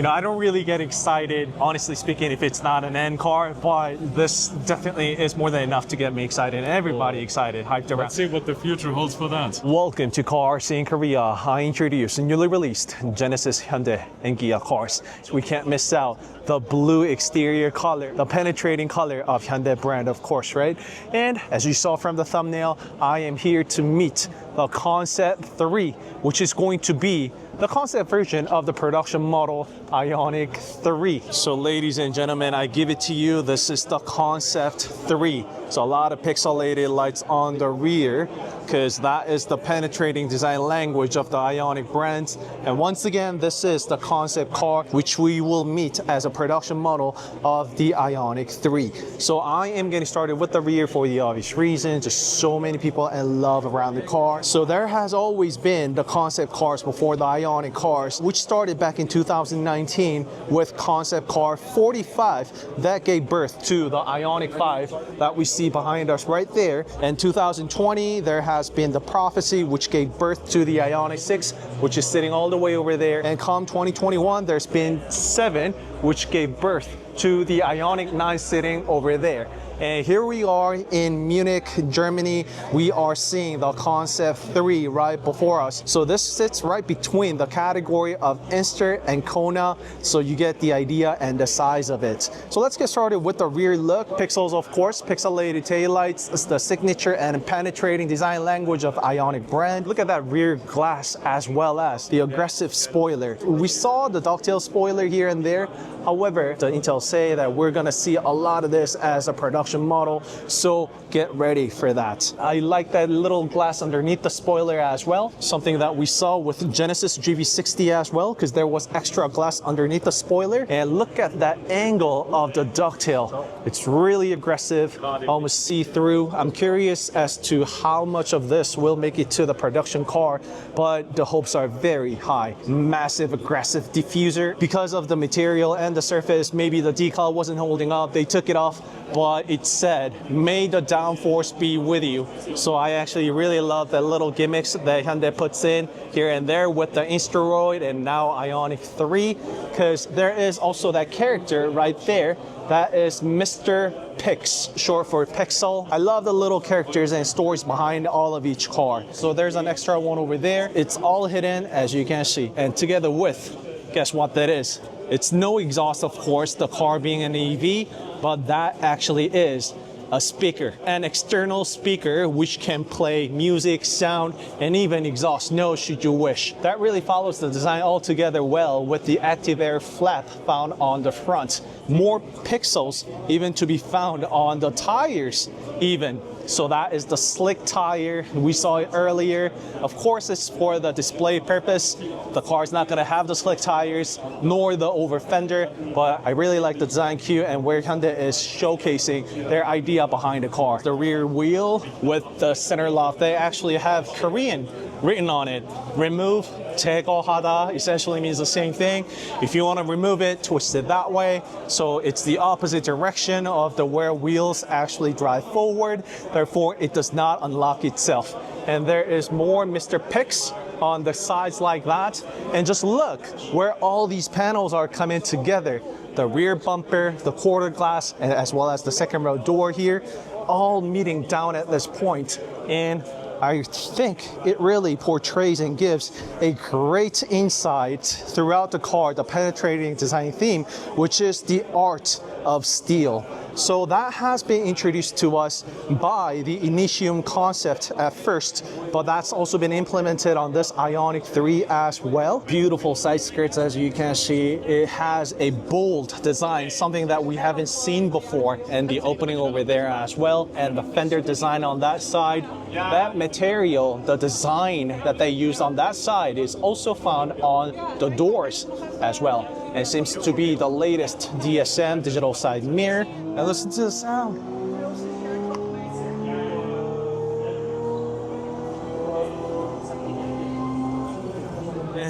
You know, I don't really get excited, honestly speaking, if it's not an N car, but this definitely is more than enough to get me excited and everybody excited, hyped around. Let's see what the future holds for that. Welcome to CarSceneKorea. I introduce newly released Genesis, Hyundai, and Kia cars. We can't miss out the blue exterior color, the penetrating color of Hyundai brand, of course, right? And as you saw from the thumbnail, I am here to meet the Concept 3, which is going to be the concept version of the production model IONIQ 3. So ladies and gentlemen, I give it to you. This is the Concept 3. So a lot of pixelated lights on the rear because that is the penetrating design language of the IONIQ brand. And once again, this is the concept car which we will meet as a production model of the IONIQ 3. So I am getting started with the rear for the obvious reason. Just so many people in love around the car. So there has always been the concept cars before the IONIQ cars, which started back in 2019 with concept car 45 that gave birth to the IONIQ 5 that we see behind us right there. In 2020, there has been the Prophecy, which gave birth to the IONIQ 6, which is sitting all the way over there. And come 2021, there's been 7, which gave birth to the IONIQ 9 sitting over there. And here we are in Munich, Germany. We are seeing the Concept 3 right before us. So this sits right between the category of Inster and Kona. So you get the idea and the size of it. So let's get started with the rear look. Pixels, of course, pixelated taillights. It's the signature and penetrating design language of IONIQ brand. Look at that rear glass as well as the aggressive spoiler. We saw the ducktail spoiler here and there. However, the Intel say that we're gonna see a lot of this as a production model, so get ready for that. I like that little glass underneath the spoiler as well, something that we saw with Genesis GV60 as well, because there was extra glass underneath the spoiler. And look at that angle of the ducktail. It's really aggressive, almost see-through. I'm curious as to how much of this will make it to the production car, but the hopes are very high. Massive aggressive diffuser. Because of the material and the surface, maybe the decal wasn't holding up, they took it off, but it said, may the downforce be with you. So I actually really love the little gimmicks that Hyundai puts in here and there with the Instaroid and now IONIQ 3, because there is also that character right there that is Mr. Pix, short for Pixel. I love the little characters and stories behind all of each car. So there's an extra one over there. It's all hidden, as you can see. And together with, guess what that is? It's no exhaust, of course, the car being an EV, but that actually is a speaker, an external speaker which can play music, sound, and even exhaust notes should you wish. That really follows the design altogether well with the active air flap found on the front. More pixels even to be found on the tires even. So that is the slick tire. We saw it earlier. Of course, it's for the display purpose. The car is not going to have the slick tires nor the over fender, but I really like the design cue and where Hyundai is showcasing their idea behind the car. The rear wheel with the center lock, they actually have Korean written on it. Remove, 제거하다 essentially means the same thing. If you want to remove it, twist it that way. So it's the opposite direction of the where wheels actually drive forward. Therefore, it does not unlock itself. And there is more Mr. Pix on the sides like that. And just look where all these panels are coming together. The rear bumper, the quarter glass, as well as the second row door here, all meeting down at this point. And I think it really portrays and gives a great insight throughout the car, the penetrating design theme, which is the art of steel. So that has been introduced to us by the IONIQ concept at first, but that's also been implemented on this IONIQ 3 as well. Beautiful side skirts, as you can see. It has a bold design, something that we haven't seen before, and the opening over there as well, and the fender design on that side. That material, the design that they used on that side is also found on the doors as well. And seems to be the latest DSM, digital side mirror. And listen to the sound.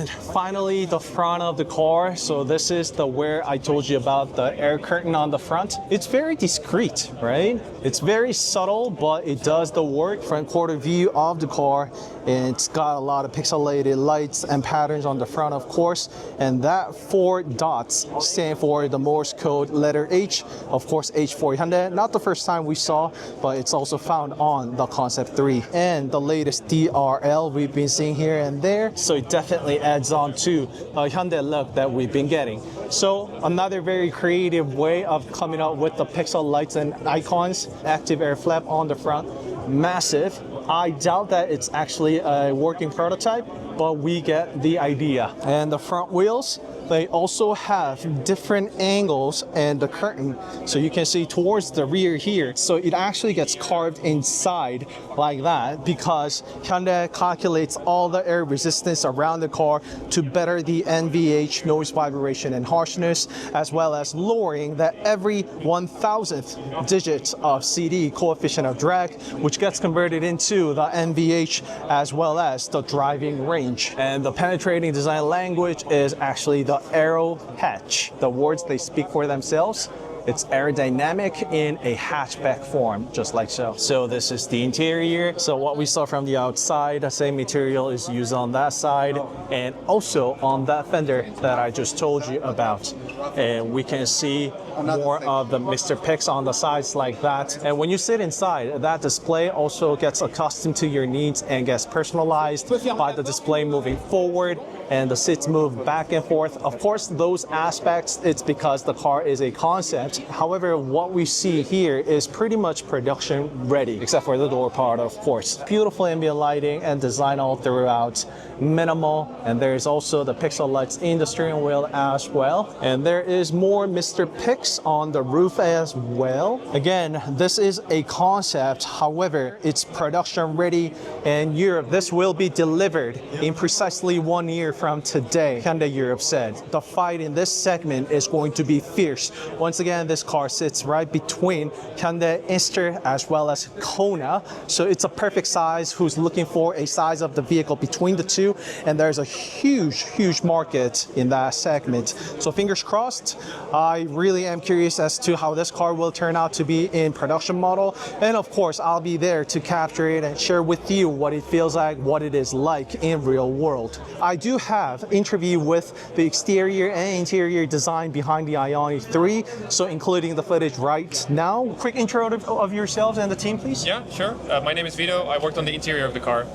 And finally, the front of the car. So this is the where I told you about the air curtain on the front. It's very discreet, right? It's very subtle, but it does the work. Front quarter view of the car. And it's got a lot of pixelated lights and patterns on the front, of course. And that 4 dots stand for the Morse code letter H. Of course, H for Hyundai. Not the first time we saw, but it's also found on the Concept 3. And the latest DRL we've been seeing here and there. So it definitely adds on to a Hyundai look that we've been getting. So another very creative way of coming up with the pixel lights and icons. Active air flap on the front. Massive. I doubt that it's actually a working prototype, but we get the idea. And the front wheels, they also have different angles and the curtain. So you can see towards the rear here. So it actually gets carved inside like that because Hyundai calculates all the air resistance around the car to better the NVH, noise, vibration, and harshness, as well as lowering that every 1,000th digit of CD, coefficient of drag, which gets converted into the NVH as well as the driving range. And the penetrating design language is actually the Aero Hatch. The words, they speak for themselves. It's aerodynamic in a hatchback form, just like so. So this is the interior. So what we saw from the outside, the same material is used on that side and also on that fender that I just told you about. And we can see more of the Mr. Picks on the sides like that. And when you sit inside, that display also gets accustomed to your needs and gets personalized by the display moving forward and the seats move back and forth. Of course, those aspects, it's because the car is a concept. However, what we see here is pretty much production ready, except for the door part, of course. Beautiful ambient lighting and design all throughout, minimal. And there's also the pixel lights in the steering wheel as well. And there is more Mr. Picks on the roof as well. Again, this is a concept. However, it's production ready in Europe. This will be delivered in precisely 1 year from today, Hyundai Europe said. The fight in this segment is going to be fierce. Once again, this car sits right between Hyundai Inster as well as Kona. So it's a perfect size. Who's looking for a size of the vehicle between the two? And there's a huge market in that segment. So fingers crossed. I really am curious as to how this car will turn out to be in production model. And of course, I'll be there to capture it and share with you what it feels like, what it is like in real world. I do have interview with the exterior and interior design behind the IONIQ 3, so including the footage right now. Quick intro of yourselves and the team, please. Yeah, sure. My name is Vito. I worked on the interior of the car.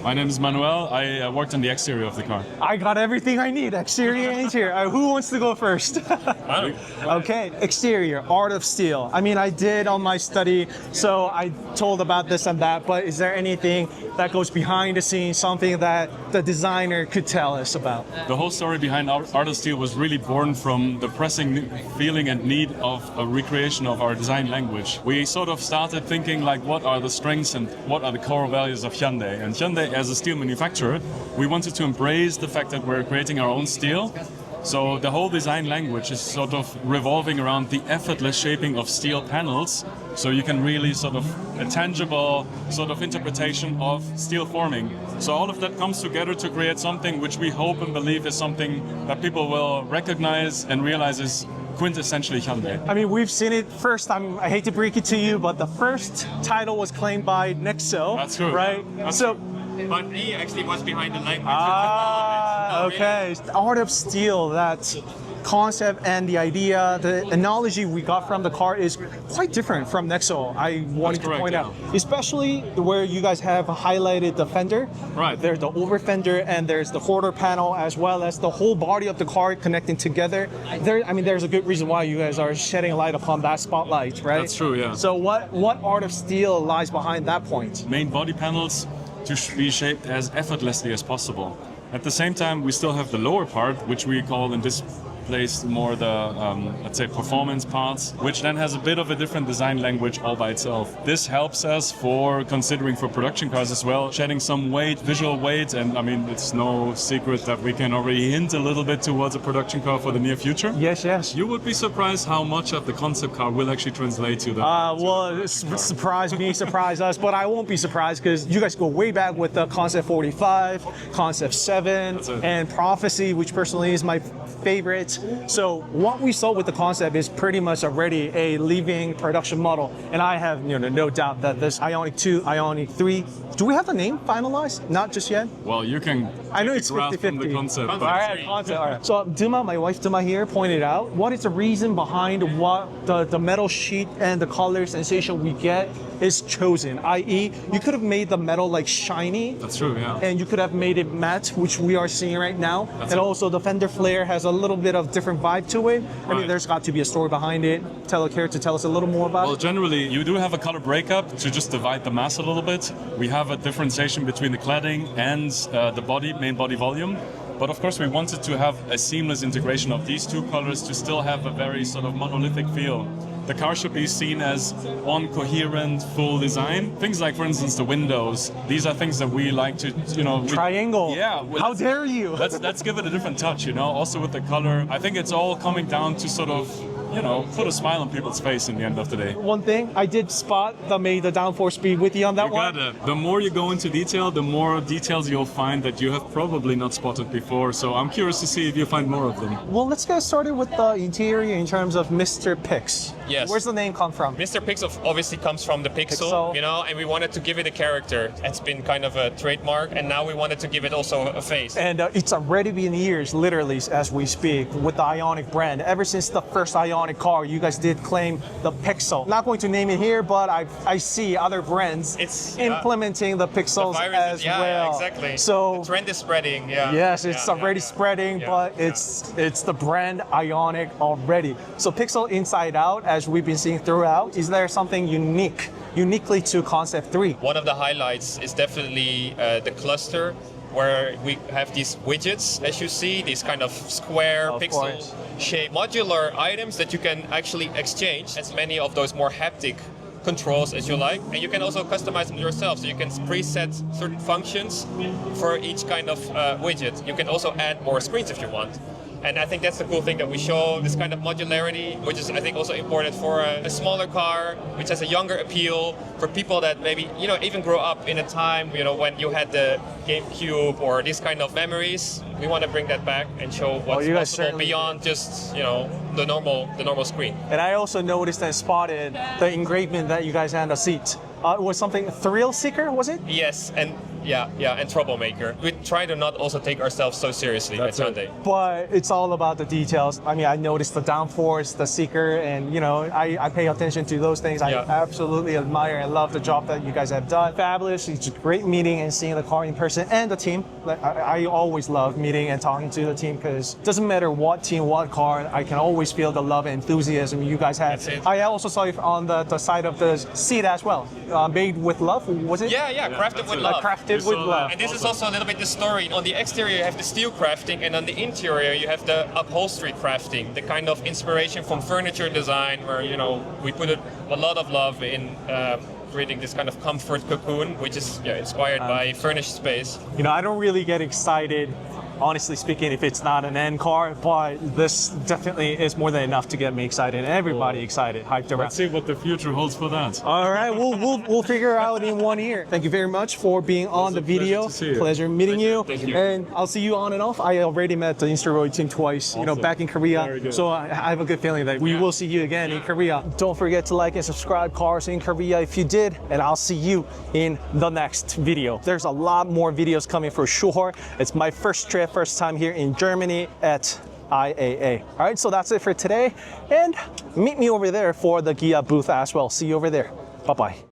My name is Manuel. I worked on the exterior of the car. I got everything I need, exterior and interior. Who wants to go first? Okay, exterior, art of steel. I mean, I did on my study, so I told about this and that, but is there anything that goes behind the scenes, something that the designer could tell us about? The whole story behind Art of Steel was really born from the pressing feeling and need of a recreation of our design language. We sort of started thinking like, what are the strengths and what are the core values of Hyundai? And Hyundai, as a steel manufacturer, we wanted to embrace the fact that we're creating our own steel. So the whole design language is sort of revolving around the effortless shaping of steel panels. So you can really sort of a tangible sort of interpretation of steel forming. So all of that comes together to create something which we hope and believe is something that people will recognize and realize is quintessentially Hyundai. I mean, we've seen it first. I hate to break it to you, but the first title was claimed by Nexo. That's true. Right? That's so. true. But he actually was behind the language. Okay. The art of steel, that concept and the idea, the analogy we got from the car is quite different from Nexo. I wanted to point out, especially where you guys have highlighted the fender. Right. There's the over fender and there's the quarter panel as well as the whole body of the car connecting together. There's a good reason why you guys are shedding light upon that spotlight, right? That's true, yeah. So what art of steel lies behind that point? Main body panels to be shaped as effortlessly as possible. At the same time, we still have the lower part, which we call in this placed more the, let's say, performance parts, which then has a bit of a different design language all by itself. This helps us for considering for production cars as well, shedding some weight, visual weight, and I mean, it's no secret that we can already hint a little bit towards a production car for the near future. Yes, yes. You would be surprised how much of the concept car will actually translate to that. Well, surprise me, surprise us, but I won't be surprised because you guys go way back with the Concept 45, Concept 7, and Prophecy, which personally is my favorite. So what we saw with the Concept is pretty much already a living production model, and I have no doubt that this IONIQ 2, IONIQ 3. Do we have the name finalized? Not just yet. Well, you can. I know it's grasp 50-50. from the concept. All right, concept. All right. So Duma, my wife Duma here, pointed out what is the reason behind what the metal sheet and the color sensation we get is chosen. I.e., you could have made the metal like shiny. That's true, yeah. And you could have made it matte, which we are seeing right now. And also the fender flare has a little bit of different vibe to it. I mean, there's got to be a story behind it. Care to tell us a little more about it? Well, generally, you do have a color breakup to just divide the mass a little bit. We have a differentiation between the cladding and the main body volume. But of course, we wanted to have a seamless integration of these two colors to still have a very sort of monolithic feel. The car should be seen as one coherent, full design. Things like, for instance, the windows. These are things that we like to, Triangle. Yeah. Well, how dare you? let's give it a different touch, Also with the color, I think it's all coming down to sort of, put a smile on people's face in the end of the day. One thing, I did spot the downforce speed with you on that one. The more you go into detail, the more details you'll find that you have probably not spotted before. So I'm curious to see if you find more of them. Well, let's get started with the interior in terms of Mr. Pix. Yes. Where's the name come from? Mr. Pixel obviously comes from the pixel, and we wanted to give it a character. It's been kind of a trademark, and now we wanted to give it also a face. And it's already been years, literally, as we speak, with the IONIQ brand. Ever since the first IONIQ car, you guys did claim the Pixel. Not going to name it here, but I see other brands implementing the Pixels as well. Yeah, exactly. So the trend is spreading. Yeah. Yes, it's already spreading, but it's the brand IONIQ already. So Pixel inside out, as we've been seeing throughout, is there something uniquely to Concept 3? One of the highlights is definitely the cluster, where we have these widgets, as you see, these kind of square pixel-shaped modular items that you can actually exchange as many of those more haptic controls as you like, and you can also customize them yourself, so you can preset certain functions for each kind of widget. You can also add more screens if you want. And I think that's the cool thing that we show, this kind of modularity, which is I think also important for a smaller car, which has a younger appeal for people that maybe, even grow up in a time, when you had the GameCube or these kind of memories. We want to bring that back and show what's possible beyond just, the normal screen. And I also noticed and spotted the engraving that you guys had on the seat. It was something Thrill Seeker, was it? Yes, and and Troublemaker. We try to not also take ourselves so seriously at Hyundai. But it's all about the details. I mean, I noticed the downforce, the Seeker, and I pay attention to those things. I absolutely admire and love the job that you guys have done. Fabulous. It's a great meeting and seeing the car in person and the team. I always love meeting and talking to the team because it doesn't matter what team, what car, I can always feel the love and enthusiasm you guys have. I also saw it on the side of the seat as well. Made with love, was it? Yeah, crafted with love. Crafted with love. And this is also a little bit the story. On the exterior, you have the steel crafting, and on the interior, you have the upholstery crafting, the kind of inspiration from furniture design, where we put a lot of love in creating this kind of comfort cocoon, which is inspired by furnished space. I don't really get excited, honestly speaking, if it's not an N car, but this definitely is more than enough to get me excited and everybody excited, hyped around. Let's see what the future holds for that. All right, we'll figure out in 1 year. Thank you very much for being on the video. Pleasure meeting you. Thank you. And I'll see you on and off. I already met the Instaroid team twice, back in Korea. So I have a good feeling that we will see you again in Korea. Don't forget to like and subscribe Cars in Korea if you did, and I'll see you in the next video. There's a lot more videos coming for sure. It's my first time here in Germany at IAA. All right, so that's it for today, and meet me over there for the Gia booth as well. See you over there. Bye-bye.